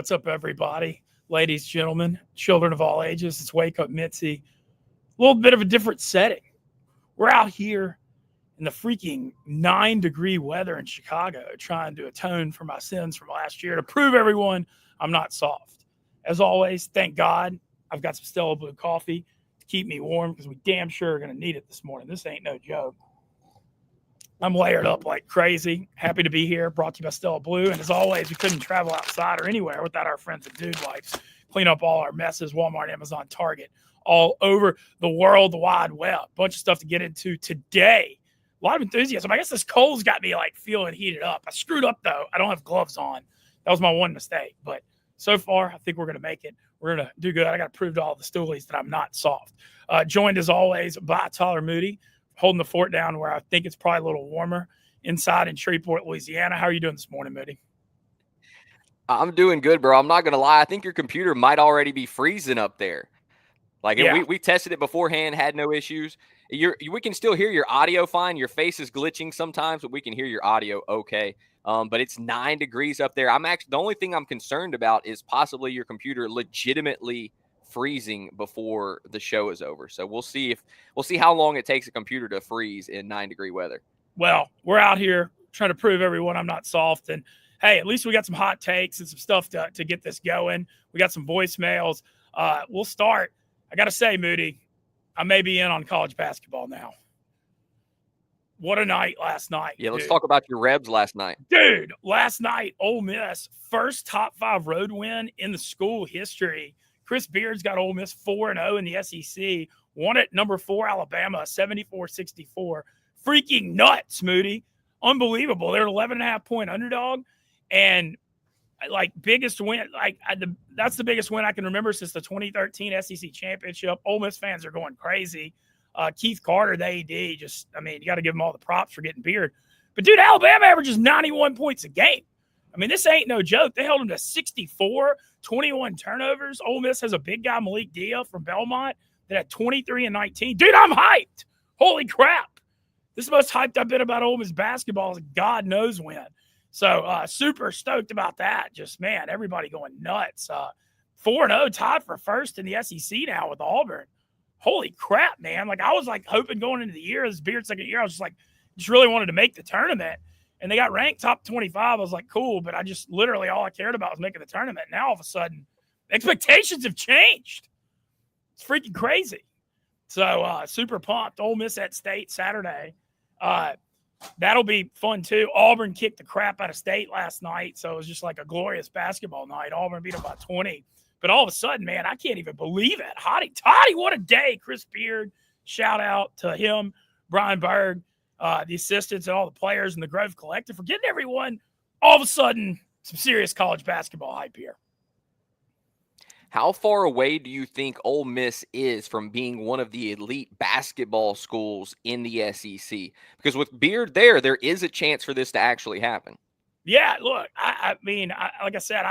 What's up, everybody? Ladies, gentlemen, children of all ages. It's Wake Up Mintzy. A little bit of a different setting. We're out here in the freaking 9-degree weather in Chicago trying to atone for my sins from last year to prove everyone I'm not soft. As always, thank God I've got some Stella Blue coffee to keep me warm because we damn sure are going to need it this morning. This ain't no joke. I'm layered up like crazy. Happy to be here. Brought to you by Stella Blue. And as always, we couldn't travel outside or anywhere without our friends at Dude Wipes. Clean up all our messes. Walmart, Amazon, Target, all over the world, the wide web. Bunch of stuff to get into today. A lot of enthusiasm. I guess this cold's got me like feeling heated up. I screwed up though. I don't have gloves on. That was my one mistake. But so far, I think we're going to make it. We're going to do good. I got to prove to all the stoolies that I'm not soft. Joined as always by Tyler Moody, holding the fort down where I think it's probably a little warmer inside in Shreveport, Louisiana. How are you doing this morning, Moody? I'm doing good, bro. I'm not going to lie. I think your computer might already be freezing up there. We tested it beforehand, had no issues. We can still hear your audio fine. Your face is glitching sometimes, but we can hear your audio okay. But it's 9 degrees up there. The only thing I'm concerned about is possibly your computer legitimately freezing before the show is over. So we'll see how long it takes a computer to freeze in 9-degree weather. Well, we're out here trying to prove everyone I'm not soft. And hey, at least we got some hot takes and some stuff to get this going. We got some voicemails. We'll start. I got to say, Moody, I may be in on college basketball now. What a night last night. Yeah, let's talk about your Rebs last night. Dude, last night, Ole Miss, first top 5 road win in the school history. Chris Beard's got Ole Miss 4-0 in the SEC. Won at number 4, Alabama, 74-64. Freaking nuts, Moody. Unbelievable. They're an 11.5-point underdog. And biggest win, that's the biggest win I can remember since the 2013 SEC championship. Ole Miss fans are going crazy. Keith Carter, the AD, you got to give him all the props for getting Beard. But, dude, Alabama averages 91 points a game. I mean, this ain't no joke. They held them to 64, 21 turnovers. Ole Miss has a big guy, Malik Dia from Belmont, that had 23 and 19. Dude, I'm hyped. Holy crap. This is the most hyped I've been about Ole Miss basketball as God knows when. So, super stoked about that. Just, man, everybody going nuts. 4-0, tied for first in the SEC now with Auburn. Holy crap, man. I was, hoping going into the year, this Beard second year, I was just really wanted to make the tournament. And they got ranked top 25. I was like, cool. But I just literally all I cared about was making the tournament. Now, all of a sudden, expectations have changed. It's freaking crazy. So, super pumped. Ole Miss at State Saturday. That'll be fun, too. Auburn kicked the crap out of State last night. So, it was just like a glorious basketball night. Auburn beat them by 20. But all of a sudden, man, I can't even believe it. Hottie Toddy, what a day. Chris Beard, shout out to him, Brian Berg, the assistants and all the players and the Grove Collective for getting everyone, all of a sudden, some serious college basketball hype here. How far away do you think Ole Miss is from being one of the elite basketball schools in the SEC? Because with Beard there is a chance for this to actually happen. Yeah, look, I mean, like I said,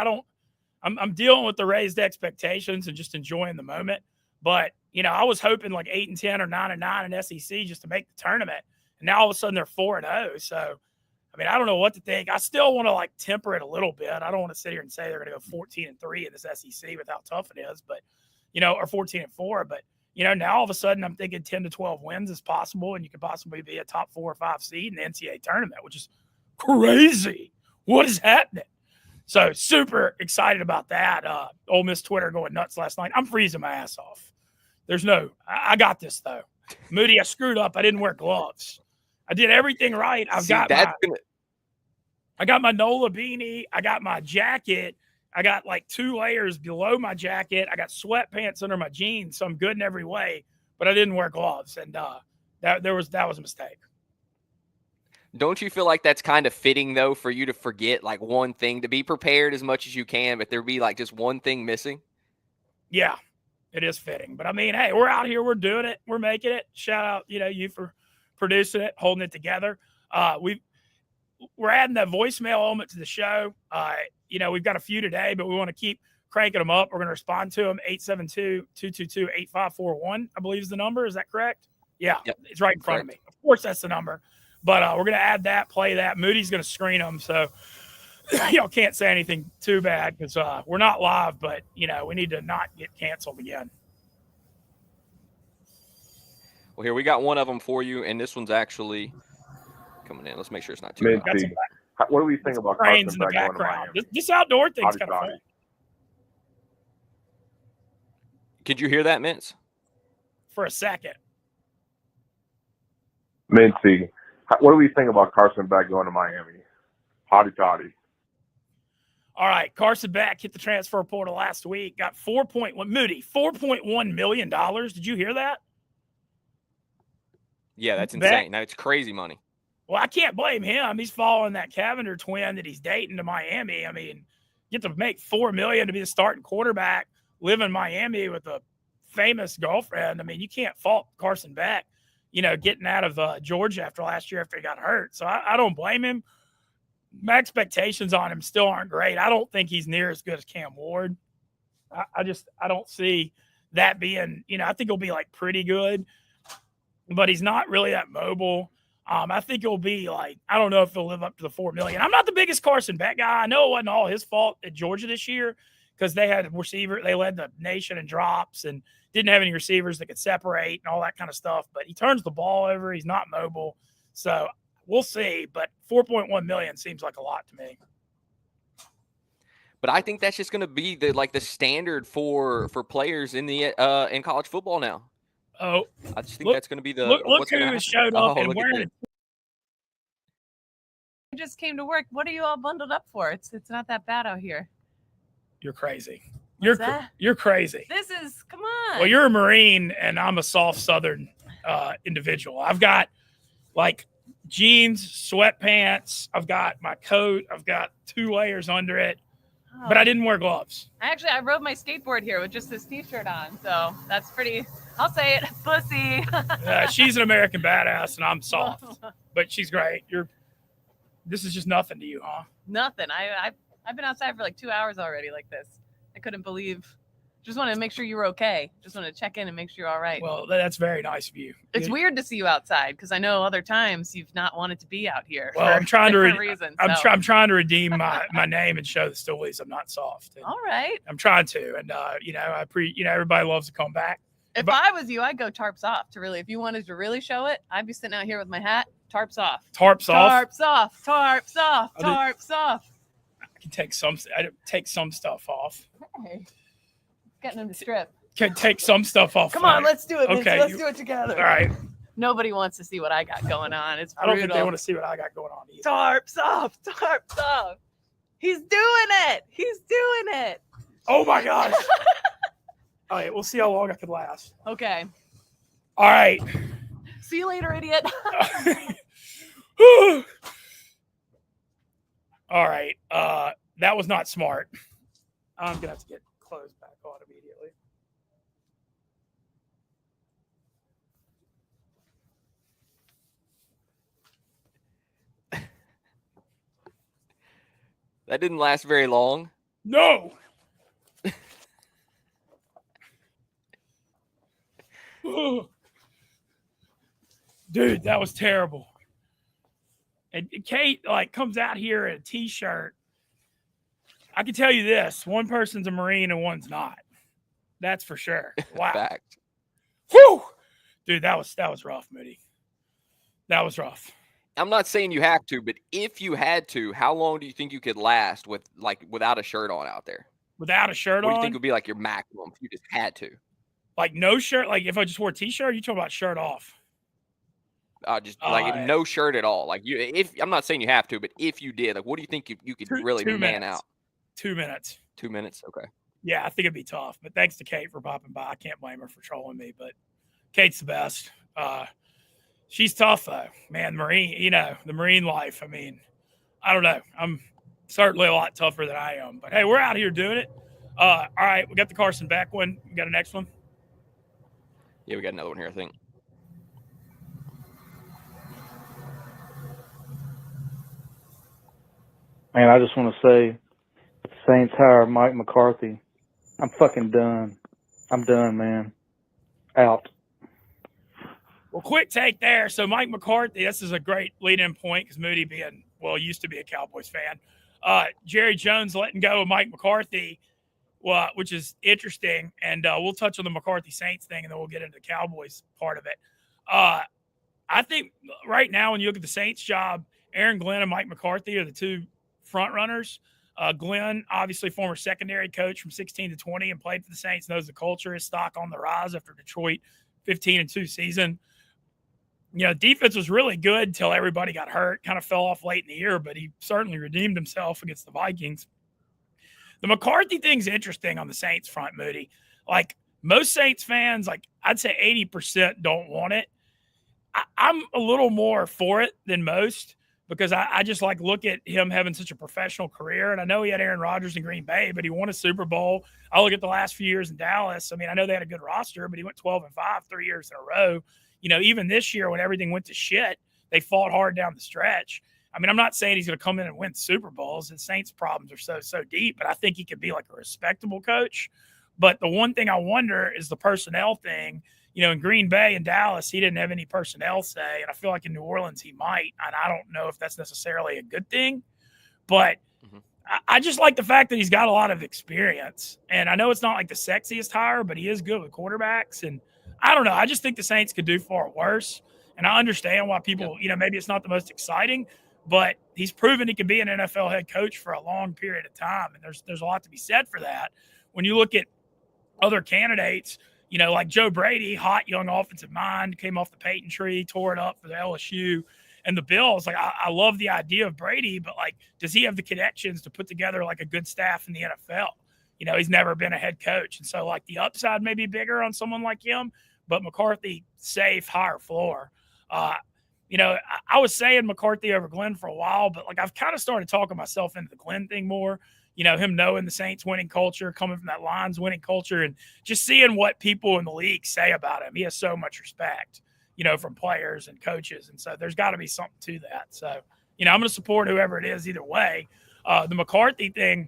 I'm dealing with the raised expectations and just enjoying the moment. But, I was hoping 8-10 or 9-9 in SEC just to make the tournament. And now all of a sudden they're 4-0. So, I mean, I don't know what to think. I still want to temper it a little bit. I don't want to sit here and say they're going to go 14-3 in this SEC with how tough it is, but, or 14-4. But, now all of a sudden I'm thinking 10 to 12 wins is possible. And you could possibly be a top 4 or 5 seed in the NCAA tournament, which is crazy. What is happening? So super excited about that. Ole Miss Twitter going nuts last night. I'm freezing my ass off. I got this though. Moody, I screwed up. I didn't wear gloves. I did everything right. I got my NOLA beanie. I got my jacket. I got 2 layers below my jacket. I got sweatpants under my jeans. So I'm good in every way, but I didn't wear gloves. And that was a mistake. Don't you feel like that's kind of fitting, though, for you to forget one thing, to be prepared as much as you can, but there be just one thing missing? Yeah, it is fitting. But I mean, hey, we're out here. We're doing it. We're making it. Shout out, you for producing it, holding it together. We're adding that voicemail element to the show. We've got a few today, but we want to keep cranking them up. We're going to respond to them. 872-222-8541, I believe is the number. Is that correct? Yeah, yep. It's right in front of me. Of course, that's the number. But we're going to add that, play that. Moody's going to screen them. So y'all can't say anything too bad because we're not live, but we need to not get canceled again. Well, here we got one of them for you, and this one's actually coming in. Let's make sure it's not too Mintzy, what do we think about cranes Carson in the Beck going to background? Miami? This outdoor thing's kind of fun. Could you hear that, Mintz? For a second. Mintzy, what do we think about Carson Beck going to Miami? Hotty toddy. All right, Carson Beck hit the transfer portal last week. Got $4.1 million. Did you hear that? Yeah, that's insane. Now it's crazy money. Well, I can't blame him. He's following that Cavender twin that he's dating to Miami. I mean, you get to make $4 million to be the starting quarterback, live in Miami with a famous girlfriend. I mean, you can't fault Carson Beck, getting out of Georgia after last year after he got hurt. So I don't blame him. My expectations on him still aren't great. I don't think he's near as good as Cam Ward. I don't see that being, I think he'll be like pretty good, but he's not really that mobile. I think he'll be like, I don't know if he'll live up to the $4 million. I'm not the biggest Carson Beck guy. I know it wasn't all his fault at Georgia this year because they had a receiver. They led the nation in drops and didn't have any receivers that could separate and all that kind of stuff. But he turns the ball over. He's not mobile. So we'll see. But $4.1 million seems like a lot to me. But I think that's just going to be the standard for players in in college football now. Oh, I just think that's going to be the look who has showed up and wearing. I just came to work. What are you all bundled up for? It's not that bad out here. You're crazy. You're crazy. This is come on. Well, you're a Marine and I'm a soft Southern individual. I've got like jeans, sweatpants. I've got my coat. I've got 2 layers under it. But I didn't wear gloves. I rode my skateboard here with just this t-shirt on. So that's pretty, I'll say it, pussy. She's an American badass and I'm soft. But she's great. This is just nothing to you, huh? Nothing. I've been outside for like 2 hours already like this. I couldn't believe. Just wanted to make sure you were okay. Just wanted to check in and make sure you're all right. Well, that's very nice of you. It's weird to see you outside because I know other times you've not wanted to be out here. Well, I'm trying to reasons. I'm trying to redeem my name and show the stories I'm not soft. And all right. I'm trying to, and everybody loves to come back. If I was you, I'd go tarps off to really. If you wanted to really show it, I'd be sitting out here with my hat, tarps off. Tarps off. Tarps off. Tarps off. Tarps off. I can take some stuff off. Hey. Getting him to strip. Can take some stuff off. Come on, let's do it. Okay, let's do it together. All right. Nobody wants to see what I got going on. It's brutal. I don't think they want to see what I got going on either. Tarps off. Tarps off. He's doing it. He's doing it. Oh my gosh. All right, we'll see how long I can last. Okay. All right. See you later, idiot. All right. That was not smart. I'm gonna have to get clothes back on immediately. That didn't last very long. No. Dude, that was terrible. And Kate comes out here in a t-shirt. I can tell you this: one person's a Marine and one's not. That's for sure. Wow. Fact. Whew. Dude, that was rough, Moody. That was rough. I'm not saying you have to, but if you had to, how long do you think you could last without a shirt on out there? Without a shirt on? What do you think would be your maximum if you just had to? No shirt? If I just wore a t-shirt, you talking about shirt off? No shirt at all. If I'm not saying you have to, but if you did, what do you think you could really man out? 2 minutes. 2 minutes? Okay. Yeah, I think it'd be tough. But thanks to Kate for popping by. I can't blame her for trolling me, but Kate's the best. She's tough though, man. Marine, the Marine life. I mean, I don't know. I'm certainly a lot tougher than I am. But hey, we're out here doing it. All right, we got the Carson Beck one. We got a next one. Yeah, we got another one here, I think. Man, I just want to say, Saints hire Mike McCarthy. I'm fucking done. I'm done, man. Out. Well, quick take there. So Mike McCarthy, this is a great lead-in point because Moody used to be a Cowboys fan. Jerry Jones letting go of Mike McCarthy, well, which is interesting. And we'll touch on the McCarthy Saints thing, and then we'll get into the Cowboys part of it. I think right now, when you look at the Saints job, Aaron Glenn and Mike McCarthy are the two front runners. Glenn, obviously former secondary coach from 16 to 20 and played for the Saints, knows the culture. His stock on the rise after Detroit 15-2 season. Defense was really good until everybody got hurt, kind of fell off late in the year, but he certainly redeemed himself against the Vikings. The McCarthy thing's interesting on the Saints front, Moody. Like most Saints fans, like I'd say 80% don't want it. I'm a little more for it than most because I just look at him having such a professional career. And I know he had Aaron Rodgers in Green Bay, but he won a Super Bowl. I look at the last few years in Dallas. I mean, I know they had a good roster, but he went 12-5 3 years in a row. Even this year when everything went to shit, they fought hard down the stretch. I mean, I'm not saying he's going to come in and win Super Bowls. The Saints' problems are so deep, but I think he could be like a respectable coach. But the one thing I wonder is the personnel thing. In Green Bay and Dallas, he didn't have any personnel say, and I feel like in New Orleans he might, and I don't know if that's necessarily a good thing. But I just like the fact that he's got a lot of experience. And I know it's not like the sexiest hire, but he is good with quarterbacks. And I don't know. I just think the Saints could do far worse. And I understand why people, maybe it's not the most exciting, but he's proven he can be an NFL head coach for a long period of time. And there's a lot to be said for that. When you look at other candidates, like Joe Brady, hot young offensive mind, came off the Peyton tree, tore it up for the LSU and the Bills. Like, I love the idea of Brady, but does he have the connections to put together a good staff in the NFL? He's never been a head coach. And so the upside may be bigger on someone like him, but McCarthy, safe, higher floor. I was saying McCarthy over Glenn for a while, but I've kind of started talking myself into the Glenn thing more. Him knowing the Saints winning culture, coming from that Lions winning culture, and just seeing what people in the league say about him. He has so much respect, from players and coaches. And so there's got to be something to that. So, I'm going to support whoever it is either way. The McCarthy thing,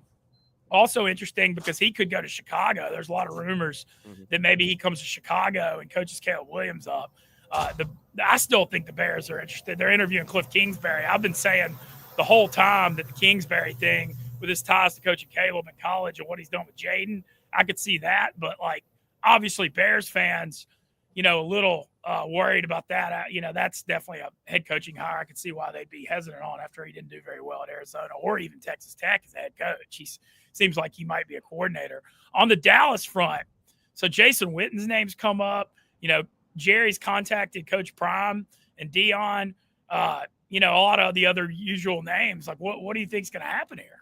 also interesting because he could go to Chicago. There's a lot of rumors that maybe he comes to Chicago and coaches Caleb Williams up. I still think the Bears are interested. They're interviewing Cliff Kingsbury. I've been saying the whole time that the Kingsbury thing, with his ties to coaching Caleb in college and what he's done with Jaden, I could see that. But obviously Bears fans, a little worried about that. That's definitely a head coaching hire. I could see why they'd be hesitant on after he didn't do very well at Arizona or even Texas Tech as a head coach. He seems like he might be a coordinator. On the Dallas front, so Jason Witten's name's come up. Jerry's contacted Coach Prime and Dion. A lot of the other usual names. What do you think's going to happen here?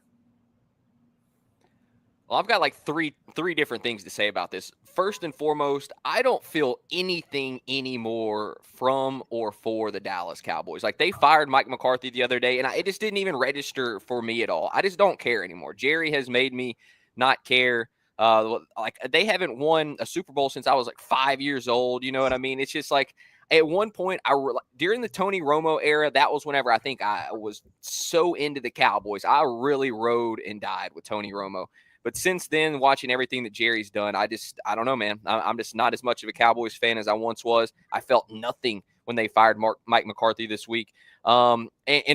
Well, I've got three different things to say about this. First and foremost, I don't feel anything anymore from or for the Dallas Cowboys. They fired Mike McCarthy the other day, and it just didn't even register for me at all. I just don't care anymore. Jerry has made me not care. They haven't won a Super Bowl since I was 5 years old. You know what I mean? It's just at one point, during the Tony Romo era, that was whenever I think I was so into the Cowboys. I really rode and died with Tony Romo. But since then, watching everything that Jerry's done, I don't know, man. I'm just not as much of a Cowboys fan as I once was. I felt nothing when they fired Mike McCarthy this week. And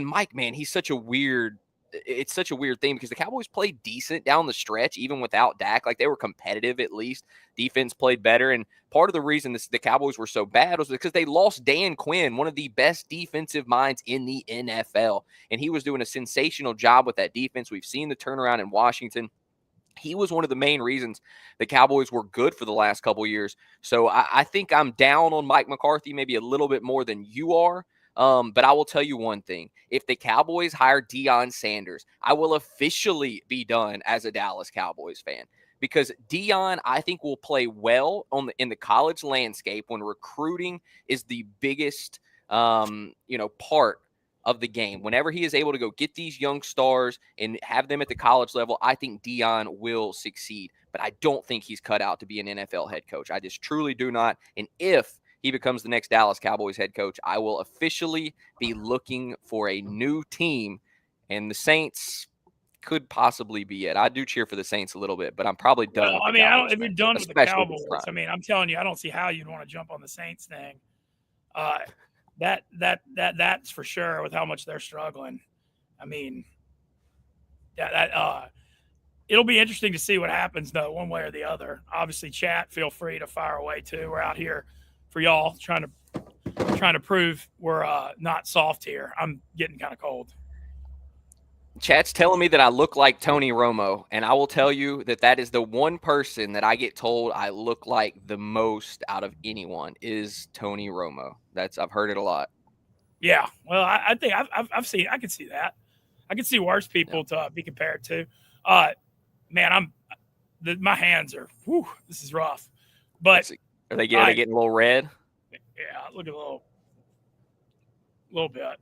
Mike, man, it's such a weird thing because the Cowboys played decent down the stretch, even without Dak. They were competitive at least. Defense played better. And part of the reason the Cowboys were so bad was because they lost Dan Quinn, one of the best defensive minds in the NFL. And he was doing a sensational job with that defense. We've seen the turnaround in Washington. He was one of the main reasons the Cowboys were good for the last couple of years. So I think I'm down on Mike McCarthy maybe a little bit more than you are. But I will tell you one thing. If the Cowboys hire Deion Sanders, I will officially be done as a Dallas Cowboys fan. Because Deion, I think, will play well in the college landscape when recruiting is the biggest part of the game. Whenever he is able to go get these young stars and have them at the college level, I think Deion will succeed. But I don't think he's cut out to be an NFL head coach. I just truly do not. And if he becomes the next Dallas Cowboys head coach, I will officially be looking for a new team. And the Saints could possibly be it. I do cheer for the Saints a little bit, but I'm probably done. Well, with the Cowboys, if you're done with the Cowboys, I'm telling you, I don't see how you'd want to jump on the Saints thing. That's for sure with how much they're struggling. It'll be interesting to see what happens, though, one way or the other. Obviously, chat, feel free to fire away too. We're out here for y'all trying to prove we're not soft here. I'm getting kind of cold. Chat's telling me that I look like Tony Romo, and I will tell you that is the one person that I get told I look like the most out of anyone is Tony Romo. I've heard it a lot. Yeah, well, I think I've seen. I can see that. I can see worse people to be compared to. Man, my hands are. Whew, this is rough. But are they getting a little red? Yeah, look at a little bit.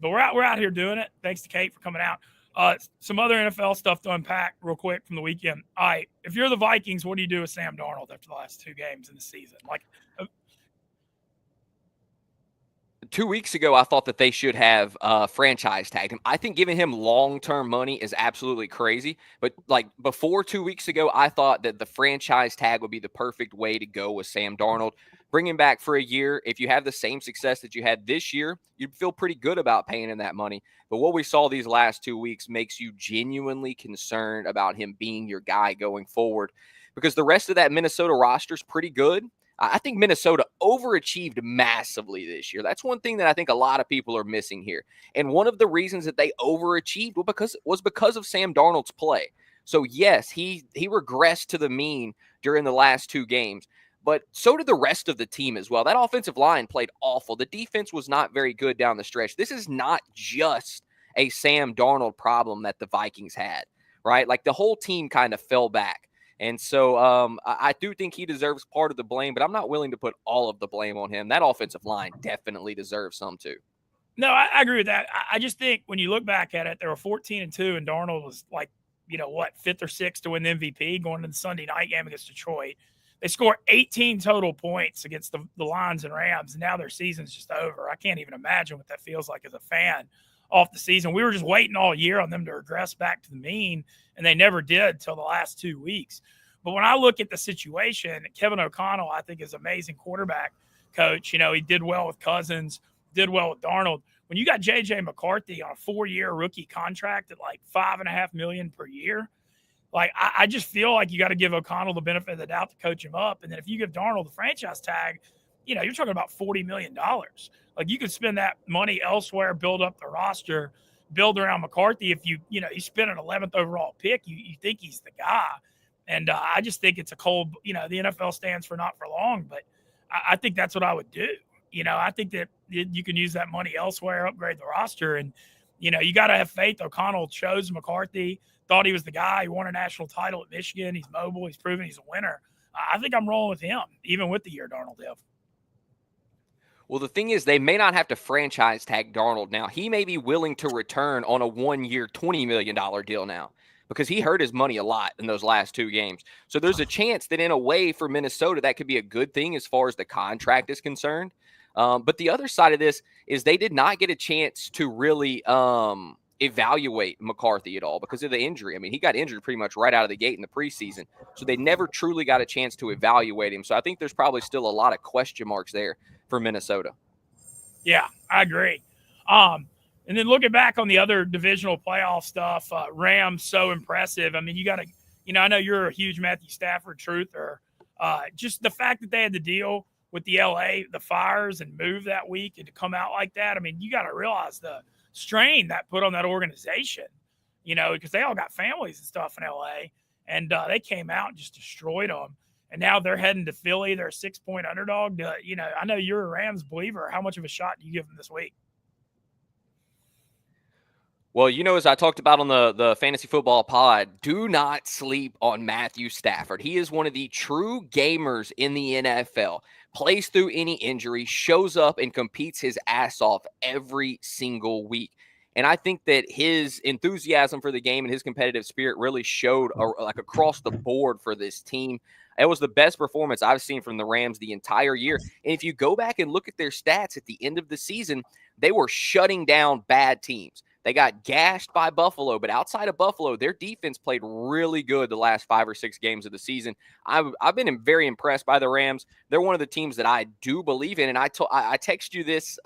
But we're out here doing it. Thanks to Kate for coming out. Some other NFL stuff to unpack real quick from the weekend. All right, if you're the Vikings, what do you do with Sam Darnold after the last 2 games in the season? 2 weeks ago, I thought that they should have franchise tagged him. I think giving him long-term money is absolutely crazy. But before 2 weeks ago, I thought that the franchise tag would be the perfect way to go with Sam Darnold. Bring him back for a year. If you have the same success that you had this year, you'd feel pretty good about paying him that money. But what we saw these last 2 weeks makes you genuinely concerned about him being your guy going forward, because the rest of that Minnesota roster is pretty good. I think Minnesota overachieved massively this year. That's one thing that I think a lot of people are missing here. And one of the reasons that they overachieved was because of Sam Darnold's play. So, yes, he regressed to the mean during the last 2 games. But so did the rest of the team as well. That offensive line played awful. The defense was not very good down the stretch. This is not just a Sam Darnold problem that the Vikings had, right? The whole team kind of fell back. And so I do think he deserves part of the blame, but I'm not willing to put all of the blame on him. That offensive line definitely deserves some too. No, I agree with that. I just think when you look back at it, they were 14-2, and Darnold was 5th or 6th to win the MVP going into the Sunday night game against Detroit. They scored 18 total points against the Lions and Rams, and now their season's just over. I can't even imagine what that feels like as a fan off the season. We were just waiting all year on them to regress back to the mean, and they never did until the last 2 weeks. But when I look at the situation, Kevin O'Connell, I think, is an amazing quarterback coach. He did well with Cousins, did well with Darnold. When you got J.J. McCarthy on a 4-year rookie contract at $5.5 million per year, I just feel like you got to give O'Connell the benefit of the doubt to coach him up. And then if you give Darnold the franchise tag, you're talking about $40 million. You could spend that money elsewhere, build up the roster, build around McCarthy. If you spend an 11th overall pick, you think he's the guy. And I just think it's a cold, the NFL stands for not for long, but I think that's what I would do. I think that you can use that money elsewhere, upgrade the roster. And, you got to have faith. O'Connell chose McCarthy, thought he was the guy. He won a national title at Michigan. He's mobile. He's proven he's a winner. I think I'm rolling with him, even with the year Darnold have. Well, the thing is, they may not have to franchise tag Darnold now. He may be willing to return on a 1-year, $20 million deal now, because he hurt his money a lot in those last 2 games. So there's a chance that in a way for Minnesota, that could be a good thing as far as the contract is concerned. But the other side of this is they did not get a chance to really evaluate McCarthy at all because of the injury. I mean, he got injured pretty much right out of the gate in the preseason. So they never truly got a chance to evaluate him. So I think there's probably still a lot of question marks there for Minnesota. Yeah, I agree. And then looking back on the other divisional playoff stuff, Rams, so impressive. I mean, you got to, I know you're a huge Matthew Stafford truther. Just the fact that they had to deal with the fires and move that week and to come out like that. I mean, you got to realize the strain that put on that organization, because they all got families and stuff in LA, and they came out and just destroyed them. And now they're heading to Philly. They're a 6-point underdog. I know you're a Rams believer. How much of a shot do you give them this week? Well, as I talked about on the Fantasy Football Pod, do not sleep on Matthew Stafford. He is one of the true gamers in the NFL. Plays through any injury, shows up and competes his ass off every single week. And I think that his enthusiasm for the game and his competitive spirit really showed across the board for this team. It was the best performance I've seen from the Rams the entire year. And if you go back and look at their stats at the end of the season, they were shutting down bad teams. They got gashed by Buffalo, but outside of Buffalo, their defense played really good the last 5 or 6 games of the season. I've been very impressed by the Rams. They're one of the teams that I do believe in, and I text you this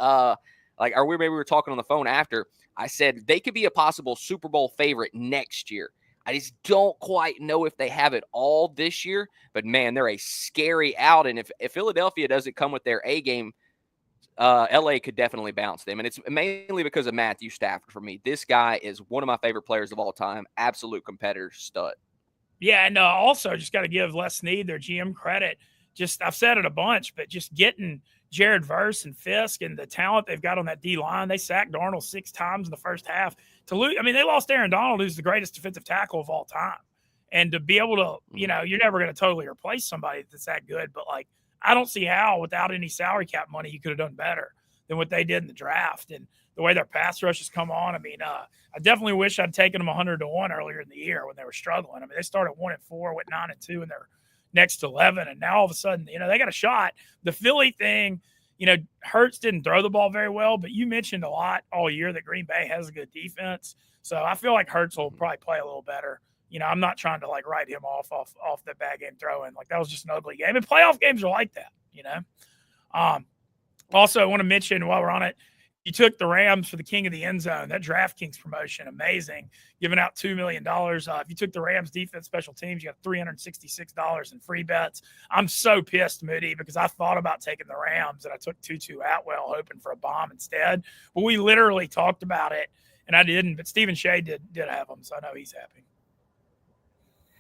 like, or maybe we were talking on the phone after, I said they could be a possible Super Bowl favorite next year. I just don't quite know if they have it all this year, but man, they're a scary out. And if Philadelphia doesn't come with their A game, LA could definitely bounce them. And it's mainly because of Matthew Stafford for me. This guy is one of my favorite players of all time. Absolute competitor, stud. Yeah, and also just got to give Les Snead, their GM, credit. Just, I've said it a bunch, but just getting Jared Verse and Fisk and the talent they've got on that D-line. They sacked Darnold 6 times in the first half. To lose, I mean, they lost Aaron Donald, who's the greatest defensive tackle of all time. And to be able to, you know, you're never going to totally replace somebody that's that good, but like, I don't see how without any salary cap money you could have done better than what they did in the draft. And the way their pass rush has come on, I mean, I definitely wish I'd taken them 100-1 earlier in the year when they were struggling. I mean, they started 1-4, went 9-2, and they're next to 11, and now all of a sudden, you know, they got a shot. The Philly thing, you know, Hurts didn't throw the ball very well, but you mentioned a lot all year that Green Bay has a good defense. So I feel like Hurts will probably play a little better. You know, I'm not trying to like write him off the bad game throwing. Like, that was just an ugly game. And playoff games are like that, you know. Also, I want to mention while we're on it, you took the Rams for the king of the end zone. That DraftKings promotion, amazing. Giving out $2 million. If you took the Rams defense special teams, you got $366 in free bets. I'm so pissed, Moody, because I thought about taking the Rams and I took Tutu Atwell hoping for a bomb instead. But we literally talked about it and I didn't. But Stephen Shea did have them, so I know he's happy.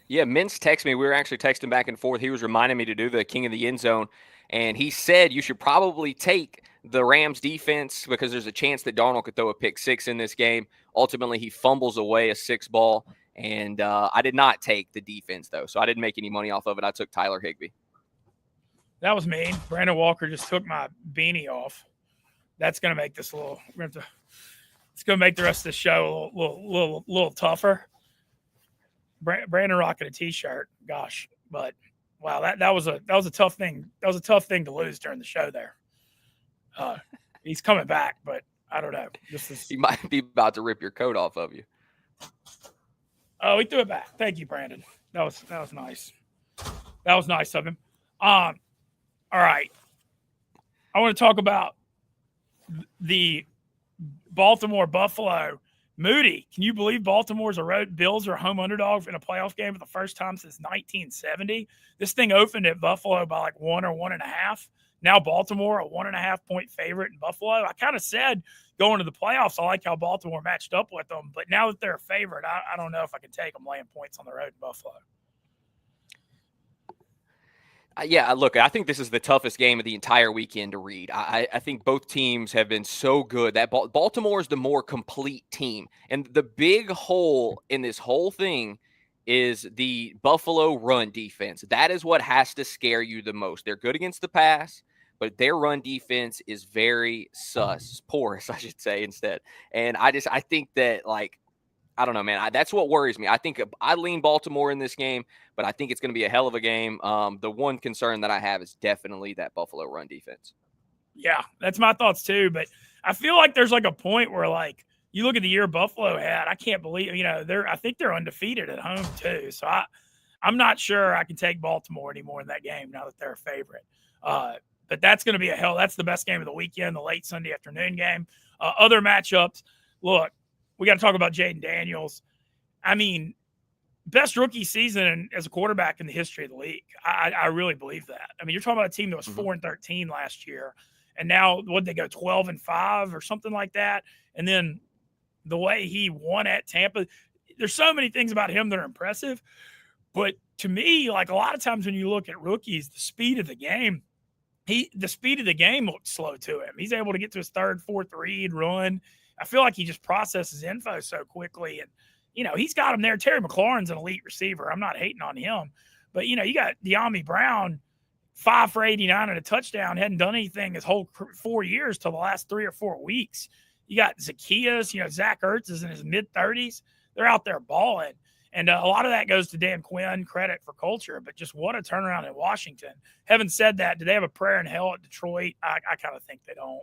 Yeah, Mintz texted me. We were actually texting back and forth. He was reminding me to do the king of the end zone. And he said you should probably take the Rams defense because there's a chance that Darnold could throw a pick 6 in this game. Ultimately, he fumbles away a 6 ball. And I did not take the defense, though, so I didn't make any money off of it. I took Tyler Higbee. That was mean. Brandon Walker just took my beanie off. That's going to make this a little – it's going to make the rest of the show a little tougher. Brandon rocking a T-shirt. Gosh, but – wow, that was a tough thing. That was a tough thing to lose during the show there. He's coming back, but I don't know. He might be about to rip your coat off of you. Oh, he threw it back. Thank you, Brandon. That was nice. That was nice of him. All right. I want to talk about the Baltimore Buffalo. Moody, can you believe Baltimore's Bills are home underdog in a playoff game for the first time since 1970? This thing opened at Buffalo by like 1 or 1.5. Now Baltimore, a 1.5 point favorite in Buffalo. I kind of said going to the playoffs, I like how Baltimore matched up with them. But now that they're a favorite, I don't know if I can take them laying points on the road in Buffalo. Yeah, look, I think this is the toughest game of the entire weekend to read. I think both teams have been so good that Baltimore is the more complete team. And the big hole in this whole thing is the Buffalo run defense. That is what has to scare you the most. They're good against the pass, but their run defense is very porous, I should say, instead. And I think that, like, I don't know, man. That's what worries me. I think I lean Baltimore in this game, but I think it's going to be a hell of a game. The one concern that I have is definitely that Buffalo run defense. Yeah, that's my thoughts too. But I feel like there's like a point where, like, you look at the year Buffalo had, I can't believe, you know, I think they're undefeated at home too. So I'm not sure I can take Baltimore anymore in that game now that they're a favorite. But that's going to be that's the best game of the weekend, the late Sunday afternoon game. Other matchups, look, we got to talk about Jaden Daniels. I mean, best rookie season as a quarterback in the history of the league. I really believe that. I mean, you're talking about a team that was 4-13 last year, and now would they go 12-5 or something like that? And then the way he won at Tampa, there's so many things about him that are impressive. But to me, like, a lot of times when you look at rookies, the speed of the game looks slow to him. He's able to get to his third, fourth read, run. I feel like he just processes info so quickly. And, you know, he's got him there. Terry McLaurin's an elite receiver. I'm not hating on him. But, you know, you got De'Ami Brown, 5 for 89 and a touchdown, hadn't done anything his whole 4 years till the last 3 or 4 weeks. You got Zacchaeus, you know, Zach Ertz is in his mid-30s. They're out there balling. And a lot of that goes to Dan Quinn, credit for culture, but just what a turnaround in Washington. Having said that, do they have a prayer in hell at Detroit? I kind of think they don't.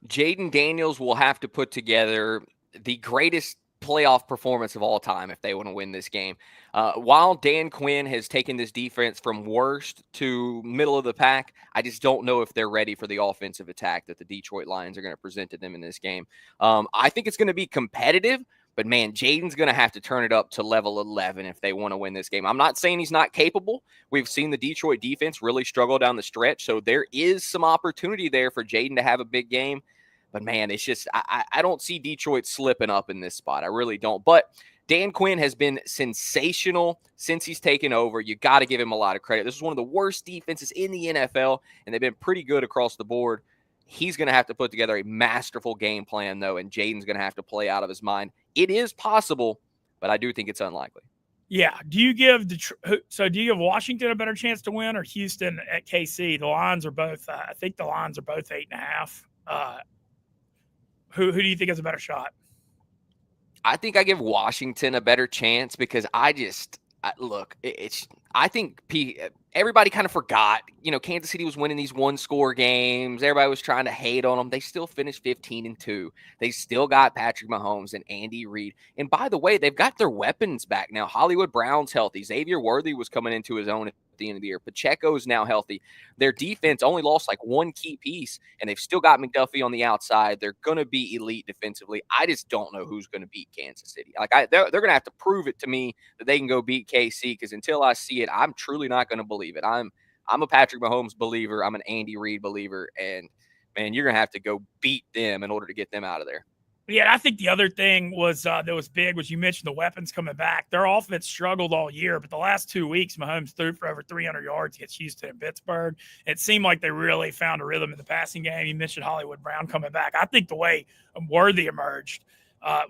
Jaden Daniels will have to put together the greatest playoff performance of all time if they want to win this game. While Dan Quinn has taken this defense from worst to middle of the pack, I just don't know if they're ready for the offensive attack that the Detroit Lions are going to present to them in this game. I think it's going to be competitive, but man, Jaden's going to have to turn it up to level 11 if they want to win this game. I'm not saying he's not capable. We've seen the Detroit defense really struggle down the stretch, so there is some opportunity there for Jaden to have a big game. But, man, it's just I don't see Detroit slipping up in this spot. I really don't. But Dan Quinn has been sensational since he's taken over. You got to give him a lot of credit. This is one of the worst defenses in the NFL, and they've been pretty good across the board. He's going to have to put together a masterful game plan, though, and Jaden's going to have to play out of his mind. It is possible, but I do think it's unlikely. Yeah. Do you give Washington a better chance to win or Houston at KC? The lines are both I think the lines are both 8.5. Who do you think has a better shot? I think I give Washington a better chance because I think everybody kind of forgot, Kansas City was winning these one-score games. Everybody was trying to hate on them. They still finished 15-2. They still got Patrick Mahomes and Andy Reid. And by the way, they've got their weapons back now. Hollywood Brown's healthy. Xavier Worthy was coming into his own at the end of the year. Pacheco's now healthy. Their defense only lost like one key piece, and they've still got McDuffie on the outside. They're going to be elite defensively. I just don't know who's going to beat Kansas City. They're going to have to prove it to me that they can go beat KC, because until I see it, I'm truly not going to believe it. I'm a Patrick Mahomes believer. I'm an Andy Reid believer, and man, you're going to have to go beat them in order to get them out of there. Yeah, I think the other thing that was big was you mentioned the weapons coming back. Their offense struggled all year, but the last 2 weeks, Mahomes threw for over 300 yards against Houston and Pittsburgh. It seemed like they really found a rhythm in the passing game. You mentioned Hollywood Brown coming back. I think the way Worthy emerged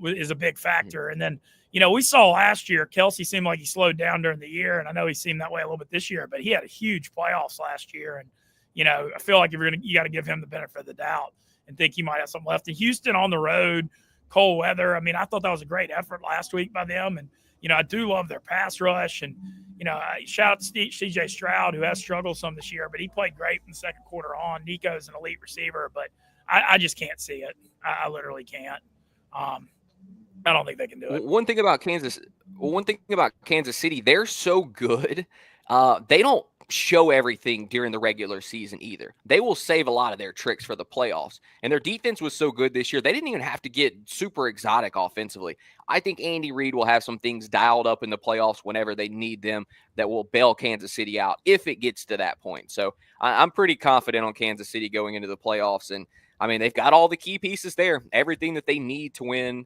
is a big factor. And then, we saw last year, Kelsey seemed like he slowed down during the year, and I know he seemed that way a little bit this year, but he had a huge playoffs last year. And, I feel like you got to give him the benefit of the doubt and think he might have something left. In Houston on the road, cold weather. I mean, I thought that was a great effort last week by them. And, I do love their pass rush. And, shout out to CJ Stroud, who has struggled some this year, but he played great in the second quarter on. Nico's an elite receiver, but I just can't see it. I literally can't. I don't think they can do it. One thing about Kansas City, they're so good. They don't show everything during the regular season either. They will save a lot of their tricks for the playoffs. And their defense was so good this year, they didn't even have to get super exotic offensively. I think Andy Reid will have some things dialed up in the playoffs whenever they need them that will bail Kansas City out if it gets to that point. So I'm pretty confident on Kansas City going into the playoffs. And I mean, they've got all the key pieces there. Everything that they need to win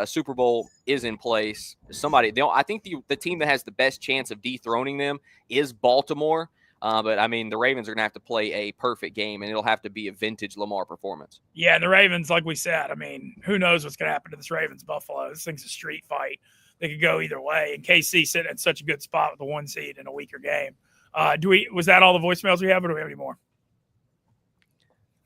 Super Bowl is in place. I think the team that has the best chance of dethroning them is Baltimore. But I mean, the Ravens are going to have to play a perfect game, and it'll have to be a vintage Lamar performance. Yeah, the Ravens, like we said, I mean, who knows what's going to happen to this Ravens-Buffalo? This thing's a street fight. They could go either way. And KC sitting in such a good spot with the 1 seed in a weaker game. Was that all the voicemails we have, or do we have any more?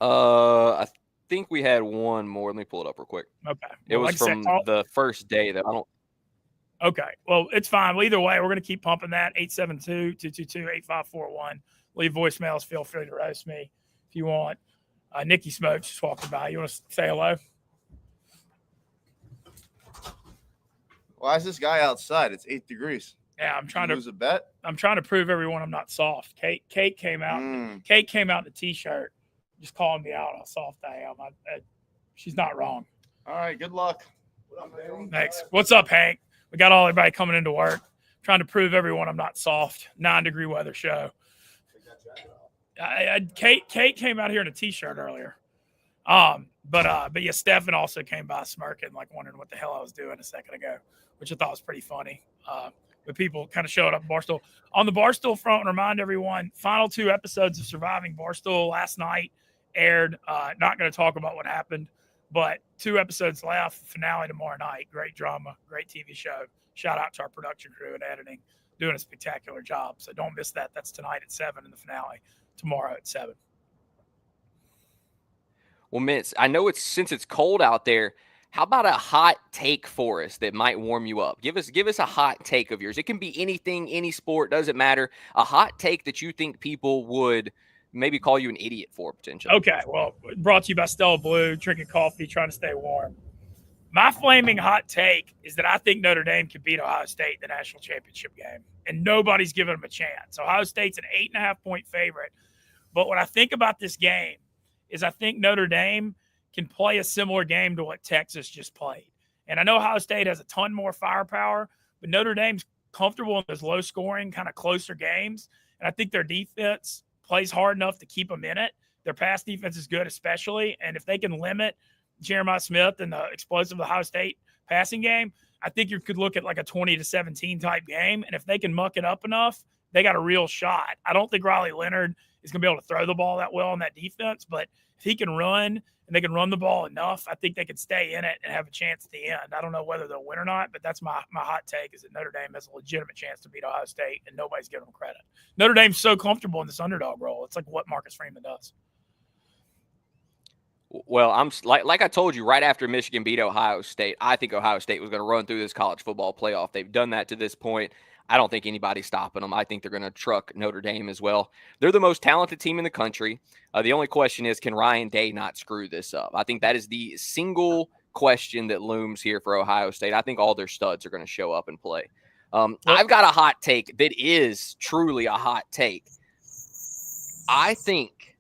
I think we had one more. Let me pull it up real quick. Okay. It was from the first day that I don't. Okay. Well, it's fine. Well, either way, we're going to keep pumping that. 872-222-8541. Leave voicemails. Feel free to roast me if you want. Nikki Smokes just walking by. You want to say hello? Why is this guy outside? It's 8 degrees. Yeah, I'm trying to lose a bet. I'm trying to prove everyone I'm not soft. Kate came out. Kate came out in the t-shirt, just calling me out how soft I am. She's not wrong. All right. Good luck. Thanks. What's up, Hank? We got everybody coming into work, trying to prove everyone I'm not soft. 9-degree weather show. Kate came out here in a t-shirt earlier. But yeah, Stefan also came by smirking, like wondering what the hell I was doing a second ago, which I thought was pretty funny. But people kind of showed up at Barstool. On the Barstool front, remind everyone, final 2 episodes of Surviving Barstool last night aired. Not going to talk about what happened, but 2 episodes left. Finale tomorrow night. Great drama, great TV show. Shout out to our production crew and editing, doing a spectacular job. So don't miss that. That's tonight at 7 in the finale. Tomorrow at 7. Well, Mintz, I know since it's cold out there, how about a hot take for us that might warm you up? Give us a hot take of yours. It can be anything, any sport, doesn't matter. A hot take that you think people would maybe call you an idiot for, potentially. Okay, well, brought to you by Stella Blue, drinking coffee, trying to stay warm. My flaming hot take is that I think Notre Dame can beat Ohio State in the national championship game, and nobody's giving them a chance. Ohio State's an 8.5-point favorite. But what I think about this game is I think Notre Dame can play a similar game to what Texas just played. And I know Ohio State has a ton more firepower, but Notre Dame's comfortable in those low-scoring, kind of closer games. And I think their defense plays hard enough to keep them in it. Their pass defense is good, especially. And if they can limit Jeremiah Smith and the explosive Ohio State passing game, I think you could look at like a 20-17 type game. And if they can muck it up enough, they got a real shot. I don't think Riley Leonard is going to be able to throw the ball that well on that defense, but if he can run and they can run the ball enough, I think they can stay in it and have a chance at the end. I don't know whether they'll win or not, but that's my hot take, is that Notre Dame has a legitimate chance to beat Ohio State, and nobody's giving them credit. Notre Dame's so comfortable in this underdog role. It's like what Marcus Freeman does. Well, I'm like I told you right after Michigan beat Ohio State, I think Ohio State was going to run through this college football playoff. They've done that to this point. I don't think anybody's stopping them. I think they're going to truck Notre Dame as well. They're the most talented team in the country. The only question is, can Ryan Day not screw this up? I think that is the single question that looms here for Ohio State. I think all their studs are going to show up and play. I've got a hot take that is truly a hot take. I think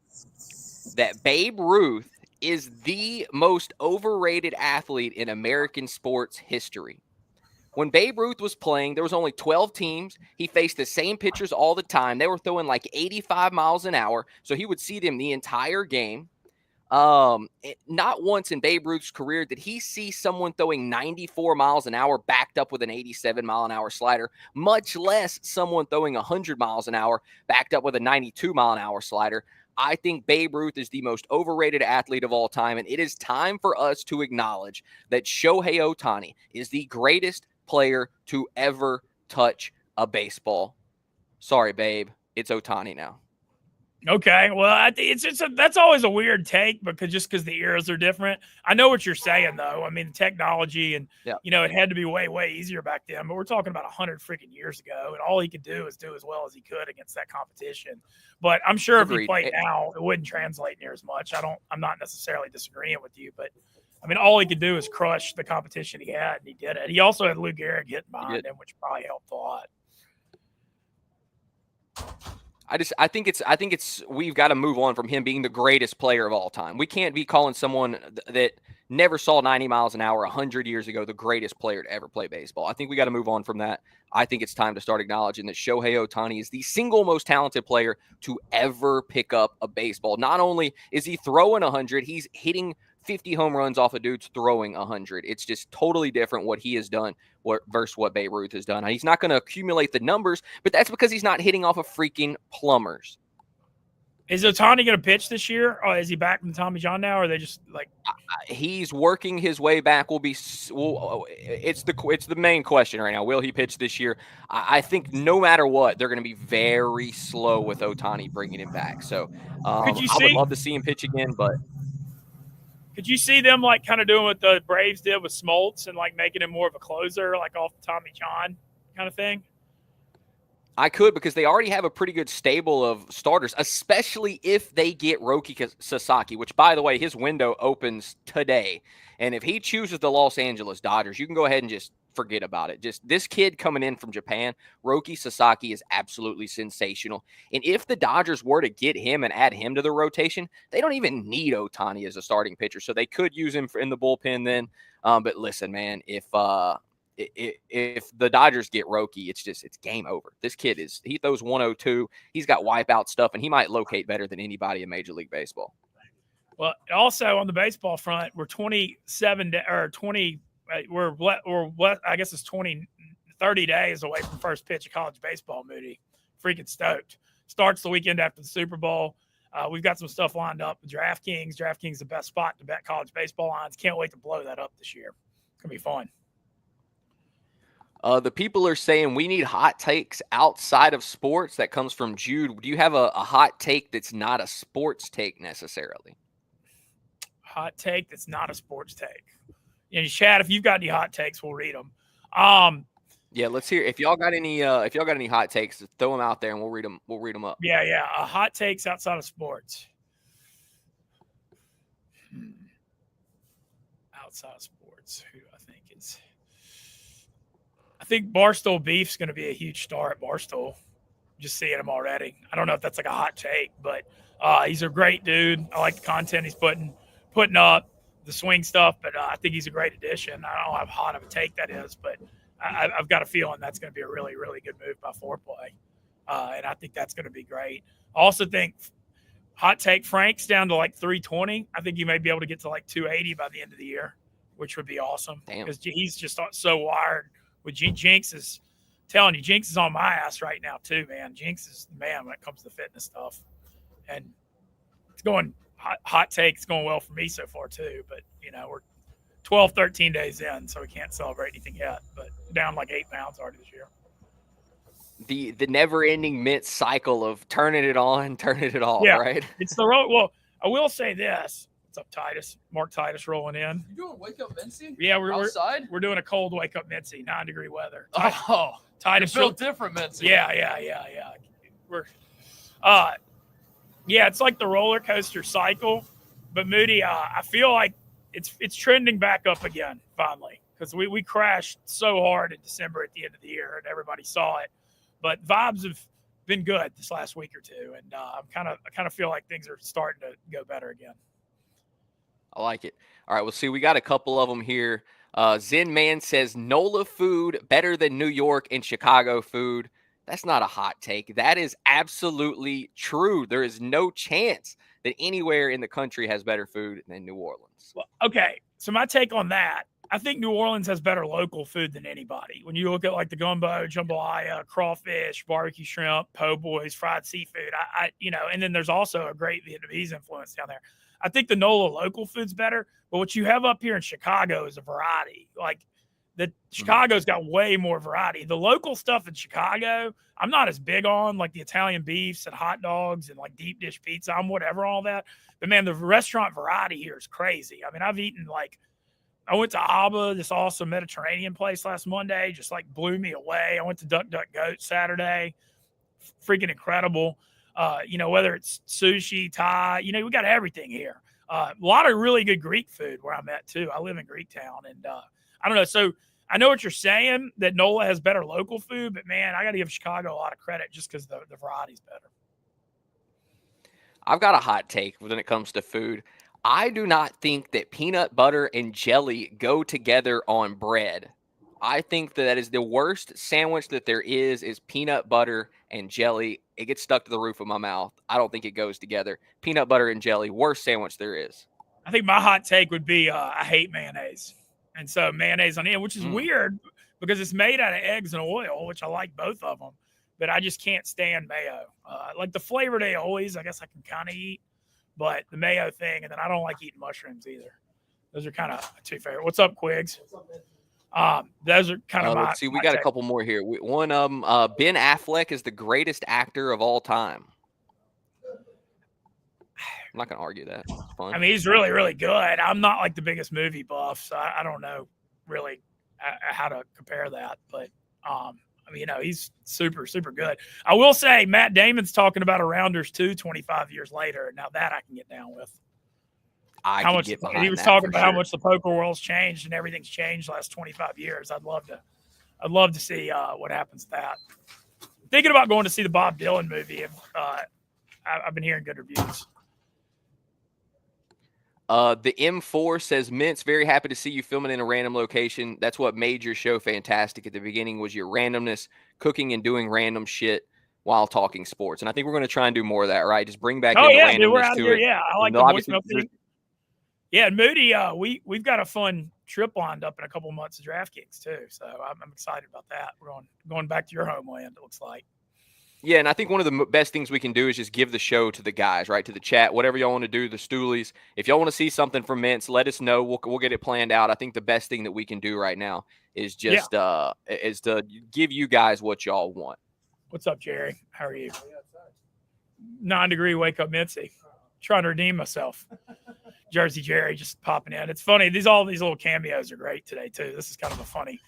that Babe Ruth is the most overrated athlete in American sports history. When Babe Ruth was playing, there was only 12 teams. He faced the same pitchers all the time. They were throwing like 85 miles an hour, so he would see them the entire game. Not once in Babe Ruth's career did he see someone throwing 94 miles an hour backed up with an 87-mile-an-hour slider, much less someone throwing 100 miles an hour backed up with a 92-mile-an-hour slider. I think Babe Ruth is the most overrated athlete of all time, and it is time for us to acknowledge that Shohei Ohtani is the greatest player to ever touch a baseball. Sorry, Babe. It's Ohtani now. Okay, well, that's always a weird take because the eras are different. I know what you're saying, though. I mean, the technology and, it had to be way, way easier back then. But we're talking about 100 freaking years ago, and all he could do is do as well as he could against that competition. But I'm sure if he played now, it wouldn't translate near as much. I'm not necessarily disagreeing with you, but I mean, all he could do is crush the competition he had, and he did it. He also had Lou Gehrig hitting behind him, which probably helped a lot. I think it's we've got to move on from him being the greatest player of all time. We can't be calling someone that never saw 90 miles an hour 100 years ago the greatest player to ever play baseball. I think we got to move on from that. I think it's time to start acknowledging that Shohei Ohtani is the single most talented player to ever pick up a baseball. Not only is he throwing 100, he's hitting 50 home runs off a dude's throwing 100. It's just totally different what he has done versus what Babe Ruth has done. He's not going to accumulate the numbers, but that's because he's not hitting off of freaking plumbers. Is Ohtani going to pitch this year? Or is he back from Tommy John now? Or are they just like he's working his way back? It's the main question right now. Will he pitch this year? I think no matter what, they're going to be very slow with Ohtani bringing him back. So I would love to see him pitch again, but. Could you see them like kind of doing what the Braves did with Smoltz and like making him more of a closer, like off Tommy John kind of thing? I could, because they already have a pretty good stable of starters, especially if they get Roki Sasaki, which, by the way, his window opens today. And if he chooses the Los Angeles Dodgers, you can go ahead and just forget about it. Just this kid coming in from Japan, Roki Sasaki, is absolutely sensational. And if the Dodgers were to get him and add him to the rotation, they don't even need Ohtani as a starting pitcher. So they could use him in the bullpen then. But listen, man, if the Dodgers get Roki, it's game over. This kid he throws 102. He's got wipeout stuff, and he might locate better than anybody in Major League Baseball. Well, also on the baseball front, we're 27 or 20. We're what I guess it's 30 days away from first pitch of college baseball. Moody, freaking stoked. Starts the weekend after the Super Bowl. We've got some stuff lined up with DraftKings. DraftKings is the best spot to bet college baseball lines. Can't wait to blow that up this year. It's gonna be fun. The people are saying we need hot takes outside of sports. That comes from Jude. Do you have a hot take that's not a sports take necessarily? Hot take that's not a sports take. And Chad, if you've got any hot takes, we'll read them. Yeah, let's hear. If y'all got any hot takes, throw them out there and we'll read them. We'll read them up. Yeah. Hot takes outside of sports. outside sports. Who do I think is? I think Barstool Beef's going to be a huge star at Barstool. Just seeing him already. I don't know if that's like a hot take, but he's a great dude. I like the content he's putting up, the swing stuff, but I think he's a great addition. I don't know how hot of a take that is, but I've got a feeling that's going to be a really, really good move by Foreplay. And I think that's going to be great. I also think hot take Frank's down to like 320. I think he may be able to get to like 280 by the end of the year, which would be awesome. Because he's just so wired with Jinx is telling you, Jinx is on my ass right now too, man. Jinx is the man when it comes to fitness stuff. And it's going hot take. It's going well for me so far too. But, we're 12, 13 days in, so we can't celebrate anything yet. But down like 8 pounds already this year. The never-ending Mint cycle of turning it on, turning it off, right? It's the road. Well, I will say this. What's up, Titus? Mark Titus rolling in. You doing Wake Up Mintzy? Yeah, we're doing a cold Wake Up Mintzy, 9-degree weather. Titus built different Mintzy. Yeah. We're it's like the roller coaster cycle. But Moody, I feel like it's trending back up again finally, because we crashed so hard in December at the end of the year and everybody saw it. But vibes have been good this last week or two, and I kind of feel like things are starting to go better again. I like it. All right, we'll see. We got a couple of them here. Zen Man says NOLA food better than New York and Chicago food. That's not a hot take. That is absolutely true. There is no chance that anywhere in the country has better food than New Orleans. Well, okay, so my take on that, I think New Orleans has better local food than anybody. When you look at like the gumbo, jambalaya, crawfish, barbecue shrimp, po' boys, fried seafood, and then there's also a great Vietnamese influence down there. I think the NOLA local food's better, but what you have up here in Chicago is a variety. Like Chicago's got way more variety. The local stuff in Chicago, I'm not as big on, like the Italian beefs and hot dogs and like deep dish pizza. I'm whatever, all that. But man, the restaurant variety here is crazy. I mean, I've eaten I went to Abba, this awesome Mediterranean place last Monday, just like blew me away. I went to Duck Duck Goat Saturday, freaking incredible. Whether it's sushi, Thai, we got everything here. A lot of really good Greek food where I'm at too. I live in Greektown, and I don't know. So I know what you're saying, that NOLA has better local food, but man, I got to give Chicago a lot of credit just because the variety's better. I've got a hot take when it comes to food. I do not think that peanut butter and jelly go together on bread. I think that is the worst sandwich that there is peanut butter and jelly. It gets stuck to the roof of my mouth. I don't think it goes together. Peanut butter and jelly, worst sandwich there is. I think my hot take would be I hate mayonnaise. And so mayonnaise on it, which is weird because it's made out of eggs and oil, which I like both of them. But I just can't stand mayo. Like the flavored aiolis, I guess I can kind of eat. But the mayo thing, and then I don't like eating mushrooms either. Those are kind of two favorite. What's up, Quigs? Those are kind of let's see. We got a couple more here. One of them, Ben Affleck is the greatest actor of all time. I'm not going to argue that. It's fun. I mean, he's really, really good. I'm not like the biggest movie buff, so I don't know really how to compare that. But, he's super, super good. I will say Matt Damon's talking about a Rounders 2 25 years later. Now that I can get down with. He was talking about how much the poker world's changed and everything's changed the last 25 years. I'd love to see what happens to that. Thinking about going to see the Bob Dylan movie. I've been hearing good reviews. The M4 says, Mintz, very happy to see you filming in a random location. That's what made your show fantastic at the beginning, was your randomness, cooking and doing random shit while talking sports. And I think we're going to try and do more of that, right? Just bring back randomness dude, we're out to here. it. Yeah, I like the voicemail thing. Yeah, and Moody, we've got a fun trip lined up in a couple of months of DraftKings too. So I'm excited about that. We're going back to your homeland, it looks like. Yeah, and I think one of the best things we can do is just give the show to the guys, right, to the chat, whatever y'all want to do, the Stoolies. If y'all want to see something from Mintz, let us know. We'll get it planned out. I think the best thing that we can do right now is just is to give you guys what y'all want. What's up, Jerry? How are you? 9-degree Wake Up Mintzy. Trying to redeem myself. Jersey Jerry just popping in. It's funny. All these little cameos are great today too. This is kind of a funny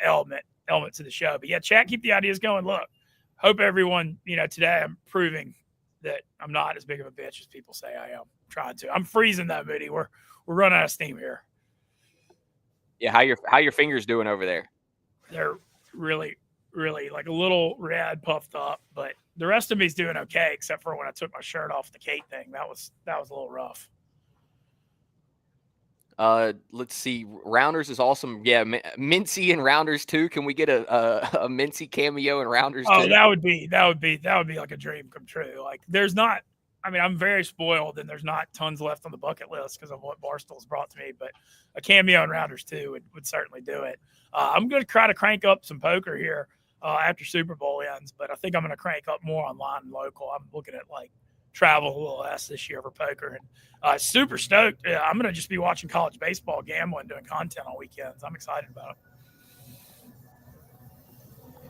element to the show. But yeah, chat, keep the ideas going. Look. Hope everyone, today I'm proving that I'm not as big of a bitch as people say I am. I'm trying to. I'm freezing that, Moody. We're running out of steam here. Yeah, how your fingers doing over there? They're really, really like a little red, puffed up, but the rest of me's doing okay, except for when I took my shirt off the Kate thing. That was a little rough. Let's see. Rounders is awesome. Yeah, Mintzy and Rounders too. Can we get a Mintzy cameo in Rounders too? Oh, that would be like a dream come true. Like there's not. I mean, I'm very spoiled, and there's not tons left on the bucket list because of what Barstool's brought to me. But a cameo in Rounders too would certainly do it. I'm going to try to crank up some poker here after Super Bowl ends, but I think I'm going to crank up more online and local. I'm looking at like travel a little less this year for poker, and super stoked. I'm going to just be watching college baseball, gambling, doing content on weekends. I'm excited about it.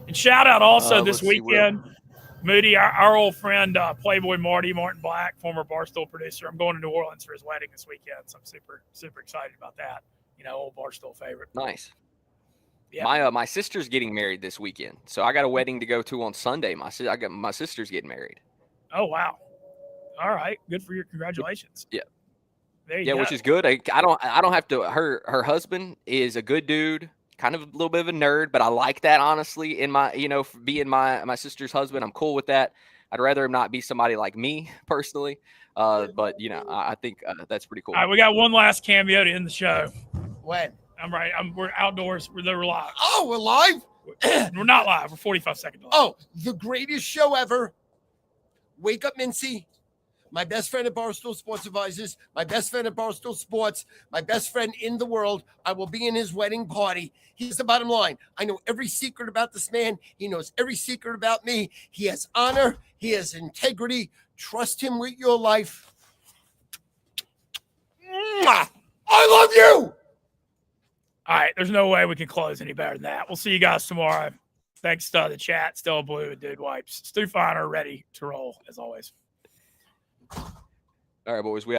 And shout out also this weekend. Moody, our old friend, Playboy Martin Black, former Barstool producer. I'm going to New Orleans for his wedding this weekend, so I'm super, super excited about that. You know, old Barstool favorite. Nice. Yeah. My sister's getting married this weekend, so I got a wedding to go to on Sunday. My sister's getting married. Oh wow! All right, good for you. Congratulations. Yeah. There you go. Which is good. I don't have to. Her husband is a good dude. Kind of a little bit of a nerd, but I like that honestly. In my, being my sister's husband, I'm cool with that. I'd rather him not be somebody like me personally. But I think that's pretty cool. All right, we got one last cameo to end the show. When? We're outdoors. We're live. Oh, we're live? We're not live. We're 45 seconds live. Oh, the greatest show ever. Wake Up Mintzy. My best friend at Barstool Sports Advisors, my best friend at Barstool Sports, my best friend in the world. I will be in his wedding party. Here's the bottom line. I know every secret about this man. He knows every secret about me. He has honor. He has integrity. Trust him with your life. Mwah! I love you. All right, there's no way we can close any better than that. We'll see you guys tomorrow. Thanks to the chat, Still Blue and Dude Wipes. Stu Finer ready to roll as always. All right, boys. We